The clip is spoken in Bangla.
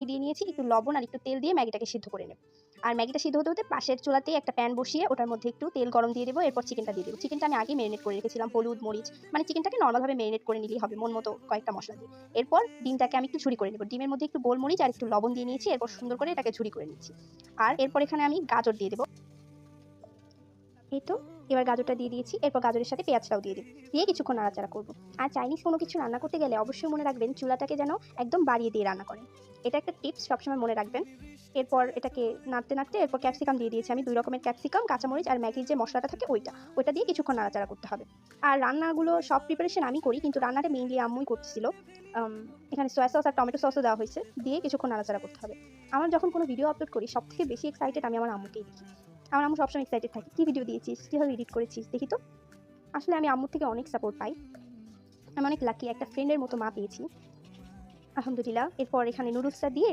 ম্যাগি দিয়ে নিয়েছি, একটু লবণ আর একটু তেল দিয়ে ম্যাগিটাকে সিদ্ধ করে নেব। আর ম্যাগিটা সিদ্ধ হতে পাশের চুলাতেই একটা প্যান বসিয়ে ওটার মধ্যে একটু তেল গরম দিয়ে দেবো। এরপর চিকেনটা দিয়ে দেবো। চিকেনটা আমি আগেই ম্যারিনেট করে রেখেছিলাম হলুদ, মরিচ, মানে চিকেনটাকে নরমালভাবে ম্যারিনেট করে নিলেই হবে মন মতো কয়েকটা মশলা দিয়ে। এরপর ডিমটাকে আমি একটু ঝুরি করে নেব। ডিমের মধ্যে একটু গোলমরিচ আর একটু লবণ দিয়ে নিয়েছি। এরপর সুন্দর করে এটাকে ঝুরি করে নিচ্ছি। আর এরপর এখানে আমি গাজর দিয়ে দেবো। এই তো এবার গাজরটা দিয়ে দিয়েছি। এরপর গাজরের সাথে পেঁয়াজটাও দিয়ে দিই। দিয়ে কিছুক্ষণ নাড়াচাড়া করব। আর চাইনিজ কোনো কিছু রান্না করতে গেলে অবশ্যই মনে রাখবেন চুলাটাকে যেন একদম বাড়িয়ে দিয়ে রান্না করেন। এটা একটা টিপস, সবসময় মনে রাখবেন। এরপর এটাকে নাড়তে নাড়তে এরপর ক্যাপসিকাম দিয়ে দিয়েছি আমি 2 রকমের ক্যাপসিকাম, কাঁচামরিচ আর ম্যাগির যে মশলাটা থাকে ওইটা দিয়ে কিছুক্ষণ নাড়াচাড়া করতে হবে। আর রান্নাগুলো সব প্রিপারেশন আমি করি, কিন্তু রান্নাটা মেইনলি আম্মুই করতেছিল। এখানে সয়া সস আর টমেটো সসও দেওয়া হয়েছে। দিয়ে কিছুক্ষণ নাড়াচাড়া করতে হবে। আমার যখন কোনো ভিডিও আপলোড করি সবথেকে বেশি এক্সাইটেড আমি আমার আম্মুকেই দেখি। আমার আম্মু সবসময় এক্সাইটেড থাকে, কী ভিডিও দিয়েছিস, কীভাবে এডিট করেছিস দেখি তো। আসলে আমি আম্মুর থেকে অনেক সাপোর্ট পাই। আমি অনেক লাকি, একটা ফ্রেন্ডের মতো মা পেয়েছি আলহামদুলিল্লাহ। এরপর এখানে নুডলসটা দিয়ে